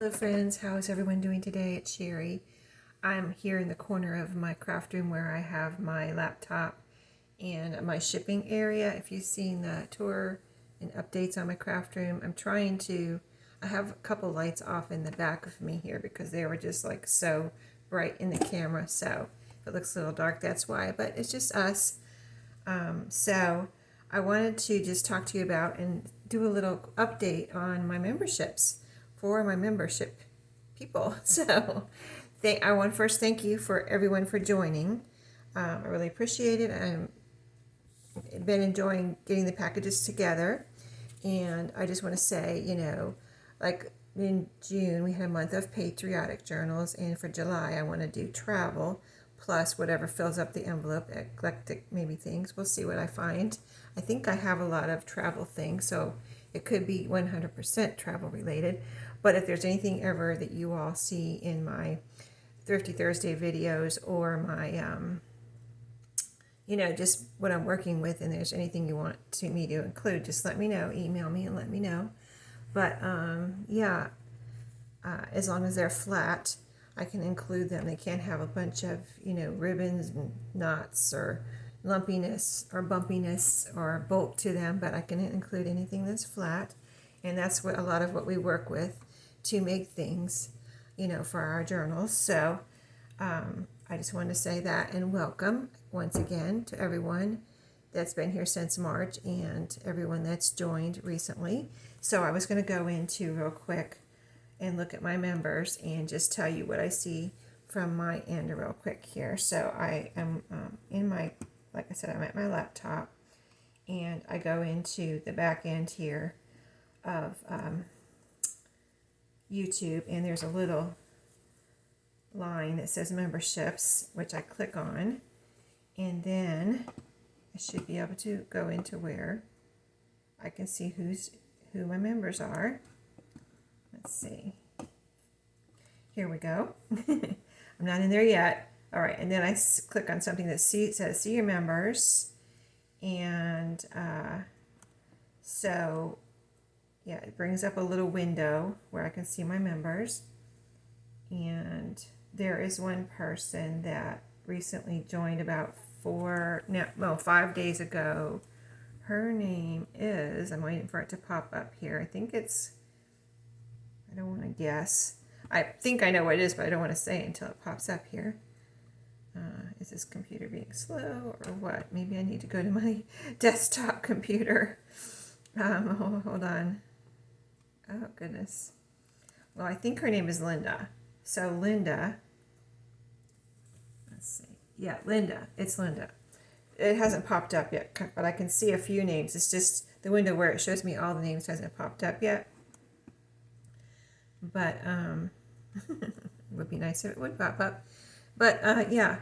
Hello friends, how is everyone doing today? It's Sherry. I'm here in the corner of my craft room where I have my laptop and my shipping area. If you've seen the tour and updates on my craft room, I have a couple lights off in the back of me here because they were just like so bright in the camera. So if it looks a little dark, that's why, but it's just us. So I wanted to just talk to you about and do a little update on my memberships for my membership people. So I want to first thank you for everyone for joining. I really appreciate it. I've been enjoying getting the packages together. And I just want to say, like in June, we had a month of patriotic journals. And for July, I want to do travel plus whatever fills up the envelope, eclectic maybe things. We'll see what I find. I think I have a lot of travel things, so it could be 100% travel related. But if there's anything ever that you all see in my Thrifty Thursday videos or my, just what I'm working with, and there's anything you want me to include, just let me know. Email me and let me know. But as long as they're flat, I can include them. They can't have a bunch of, ribbons and knots or lumpiness or bumpiness or bulk to them, but I can include anything that's flat. And that's what a lot of what we work with to make things, for our journals. So I just wanted to say that and welcome once again to everyone that's been here since March and everyone that's joined recently. So I was going to go into real quick and look at my members and just tell you what I see from my end real quick here. So I am like I said, I'm at my laptop and I go into the back end here of YouTube, and there's a little line that says memberships, which I click on, and then I should be able to go into where I can see who my members are. Let's see. Here we go. I'm not in there yet. All right, and then I click on something that says see your members, and so yeah, it brings up a little window where I can see my members, and there is one person that recently joined about 5 days ago. Her name is, I'm waiting for it to pop up here. I don't want to guess. I think I know what it is, but I don't want to say it until it pops up here. Is this computer being slow or what? Maybe I need to go to my desktop computer. Hold on. Oh, goodness. Well, I think her name is Linda. So Linda, let's see. Yeah, Linda. It's Linda. It hasn't popped up yet, but I can see a few names. It's just the window where it shows me all the names hasn't popped up yet. But it would be nice if it would pop up. But yeah,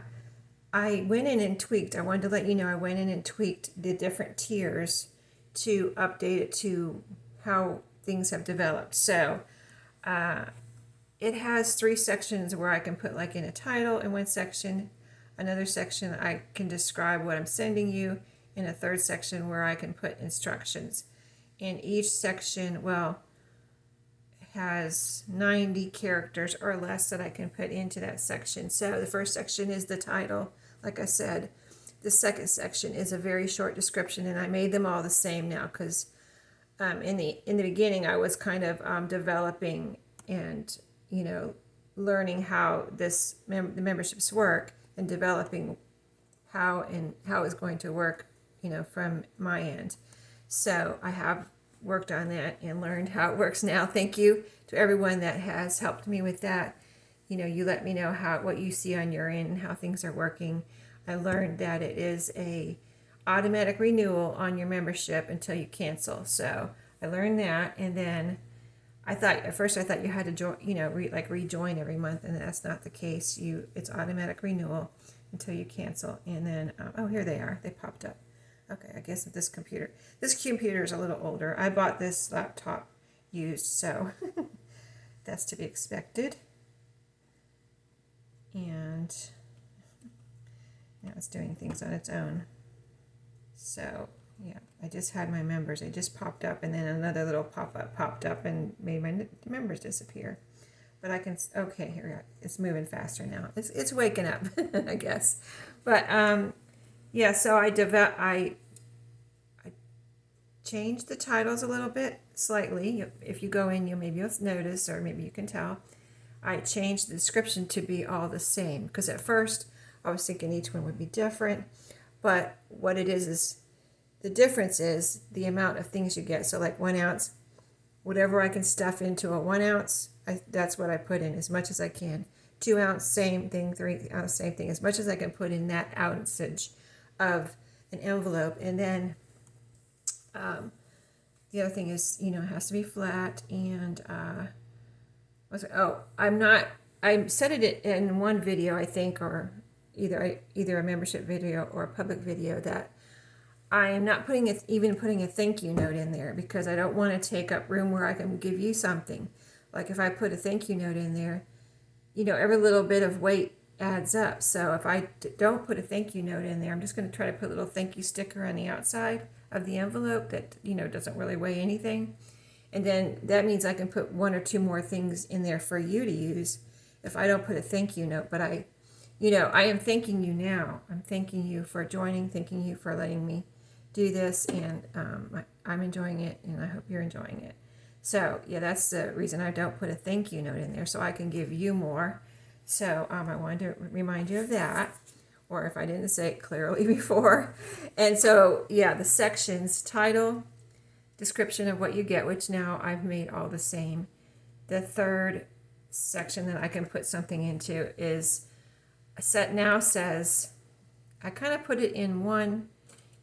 I went in and tweaked. I wanted to let you know I went in and tweaked the different tiers to update it to how things have developed. So it has 3 sections where I can put like in a title in one section, another section I can describe what I'm sending you, and a third section where I can put instructions. And each section, has 90 characters or less that I can put into that section. So the first section is the title, like I said. The second section is a very short description, and I made them all the same now because in the beginning I was kind of developing and learning how the memberships work and developing how it's going to work from my end. So I have worked on that and learned how it works now. Thank you to everyone that has helped me with that. You let me know what you see on your end and how things are working. I learned that it is a automatic renewal on your membership until you cancel. So I learned that, and then at first I thought you had to join, rejoin every month, and that's not the case. It's automatic renewal until you cancel, and then here they are. They popped up. Okay, I guess this computer is a little older. I bought this laptop used, so that's to be expected. And now it's doing things on its own. So yeah, I just had my members. They just popped up, and then another little pop-up popped up and made my members disappear. but I can, okay, here we go. It's moving faster now. It's waking up, I guess. But yeah, so I changed the titles a little bit, slightly. If you go in, maybe you'll notice, or maybe you can tell. I changed the description to be all the same, because at first I was thinking each one would be different, but what it is the difference is the amount of things you get. So like 1 ounce, whatever I can stuff into a 1 ounce, that's what I put in as much as I can. 2 ounce, same thing. 3 ounce, same thing. As much as I can put in that ounceage of an envelope. And then the other thing is, it has to be flat. And I said it in one video, I think, or either a membership video or a public video, that I am not putting a thank you note in there, because I don't want to take up room where I can give you something. Like if I put a thank you note in there, every little bit of weight adds up. So if I don't put a thank you note in there, I'm just going to try to put a little thank you sticker on the outside of the envelope that, doesn't really weigh anything. And then that means I can put 1 or 2 more things in there for you to use if I don't put a thank you note. But I am thanking you now. I'm thanking you for joining, thanking you for letting me do this, and I'm enjoying it, and I hope you're enjoying it. So yeah, that's the reason I don't put a thank you note in there, so I can give you more. So I wanted to remind you of that, or if I didn't say it clearly before. And so yeah, the sections: title, description of what you get, which now I've made all the same. The third section that I can put something into is says, I kind of put it in one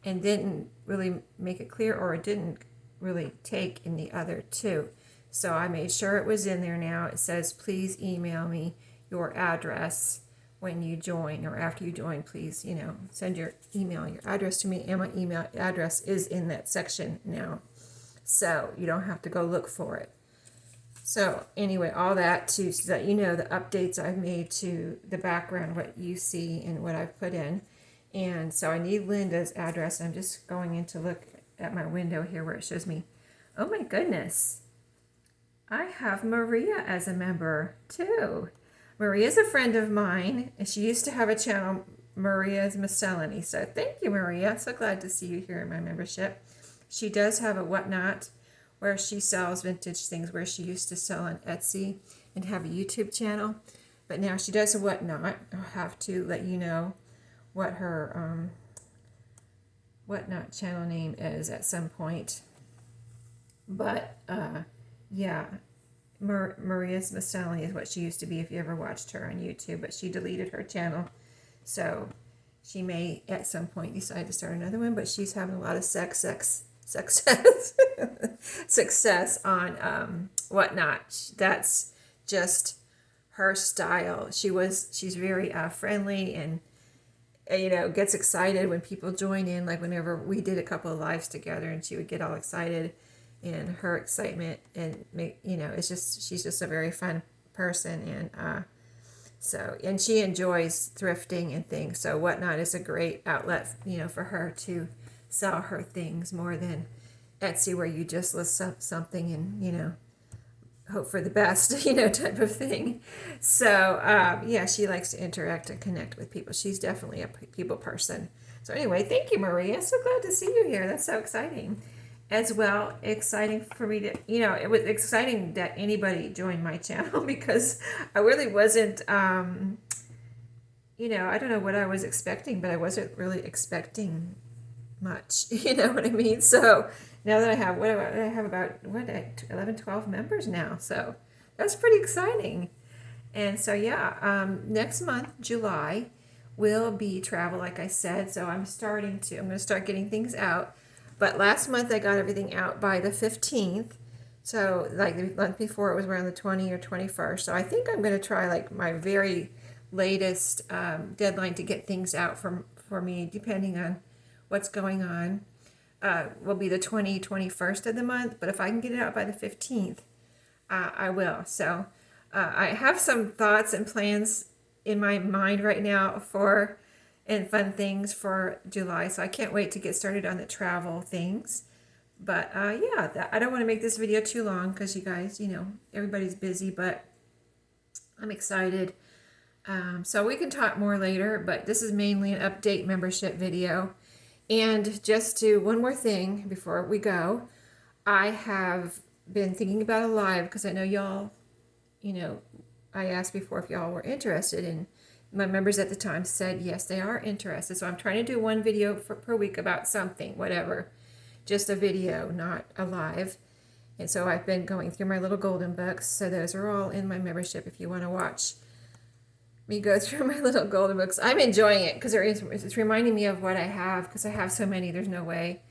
and didn't really make it clear, or it didn't really take in the other 2. So I made sure it was in there now. It says, please email me your address when you join, or after you join, please, send your email, your address to me, and my email address is in that section now. So you don't have to go look for it. So anyway, all that so that the updates I've made to the background, what you see and what I've put in. And so I need Linda's address. I'm just going in to look at my window here where it shows me. Oh my goodness. I have Maria as a member too. Maria's a friend of mine, and she used to have a channel, Maria's Miscellany. So thank you, Maria. So glad to see you here in my membership. She does have a Whatnot where she sells vintage things, where she used to sell on Etsy and have a YouTube channel. But now she does a Whatnot. I'll have to let you know what her Whatnot channel name is at some point. But yeah, Maria's Miscellany is what she used to be if you ever watched her on YouTube, but she deleted her channel. So she may at some point decide to start another one, but she's having a lot of success success on Whatnot. That's just her style. She's very friendly, and gets excited when people join in. Like whenever we did a couple of lives together, and she would get all excited, and her excitement and it's just, she's just a very fun person. And she enjoys thrifting and things. So Whatnot is a great outlet, for her to sell her things, more than Etsy, where you just list up something and, hope for the best, type of thing. So, yeah, she likes to interact and connect with people. She's definitely a people person. So anyway, thank you, Maria. So glad to see you here. That's so exciting. As well, exciting for me to, it was exciting that anybody joined my channel, because I really wasn't, I don't know what I was expecting, but I wasn't really expecting much, you know what I mean? So now that I have, about 11, 12 members now. So that's pretty exciting. And so, yeah, next month, July, will be travel, like I said. So I'm going to start getting things out. But last month I got everything out by the 15th. So like the month before it was around the 20th or 21st. So I think I'm going to try like my very latest deadline to get things out for me, depending on what's going on, will be the 21st of the month. But if I can get it out by the 15th, I will. So I have some thoughts and plans in my mind right now and fun things for July. So I can't wait to get started on the travel things. But yeah, I don't want to make this video too long, because you guys, everybody's busy. But I'm excited. So we can talk more later, but this is mainly an update membership video. And just to one more thing before we go, I have been thinking about a live because I know y'all, I asked before if y'all were interested, and my members at the time said yes, they are interested. So I'm trying to do one video per week about something, whatever, just a video, not a live. And so I've been going through my little golden books. So those are all in my membership if you want to watch me go through my little golden books. I'm enjoying it because it's reminding me of what I have, because I have so many. There's no way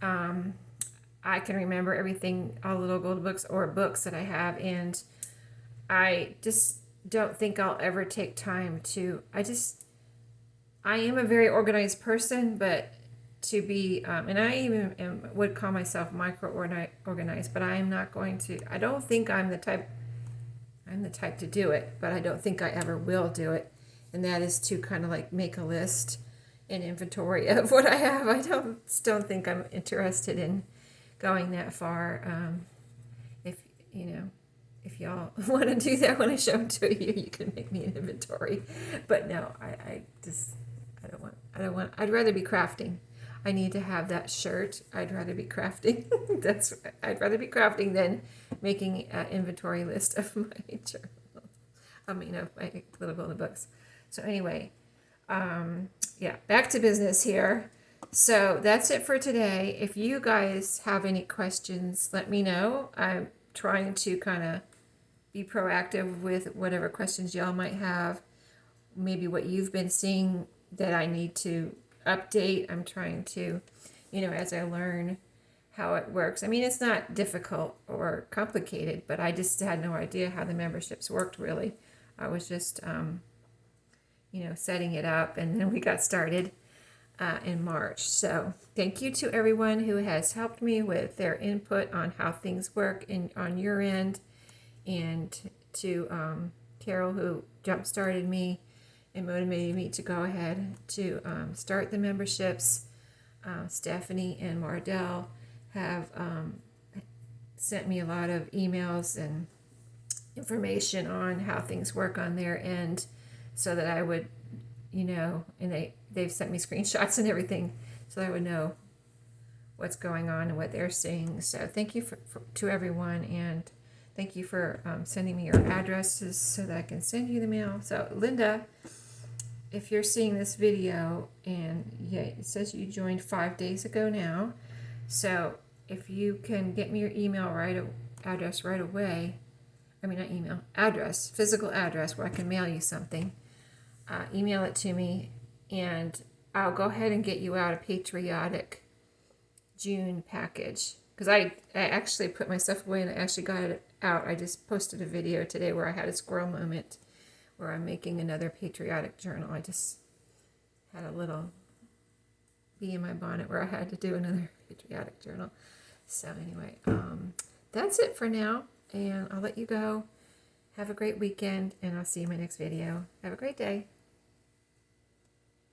I can remember everything, all the little golden books or books that I have, and I just don't think I'll ever take time to. I am a very organized person, but to be, and I even would call myself micro organized, but I am not going to. I don't think I'm the type to do it, but I don't think I ever will do it. And that is to kind of like make a list and inventory of what I have. I don't think I'm interested in going that far. If y'all want to do that when I show them to you, you can make me an inventory. But no, I don't want, I'd rather be crafting. I need to have that shirt. I'd rather be crafting. I'd rather be crafting than making an inventory list of my journal. Of my little golden books. So anyway, yeah, back to business here. So that's it for today. If you guys have any questions, let me know. I'm trying to kind of be proactive with whatever questions y'all might have. Maybe what you've been seeing that I need to update. I'm trying to, as I learn how it works. I mean, it's not difficult or complicated, but I just had no idea how the memberships worked really. I was just, setting it up, and then we got started in March. So thank you to everyone who has helped me with their input on how things work on your end, and to Carol, who jump-started me and motivated me to go ahead to start the memberships. Stephanie and Mardell have sent me a lot of emails and information on how things work on their end, so that I would, and they've sent me screenshots and everything, so I would know what's going on and what they're seeing. So thank you to everyone, and thank you for sending me your addresses so that I can send you the mail. So Linda, if you're seeing this video, and yeah, it says you joined 5 days ago now, so if you can get me your email address right away, I mean not email, address, physical address where I can mail you something, email it to me, and I'll go ahead and get you out a patriotic June package, because I actually put my stuff away and I actually got it out. I just posted a video today where I had a squirrel moment where I'm making another patriotic journal. I just had a little bee in my bonnet where I had to do another patriotic journal. So anyway, that's it for now, and I'll let you go. Have a great weekend, and I'll see you in my next video. Have a great day.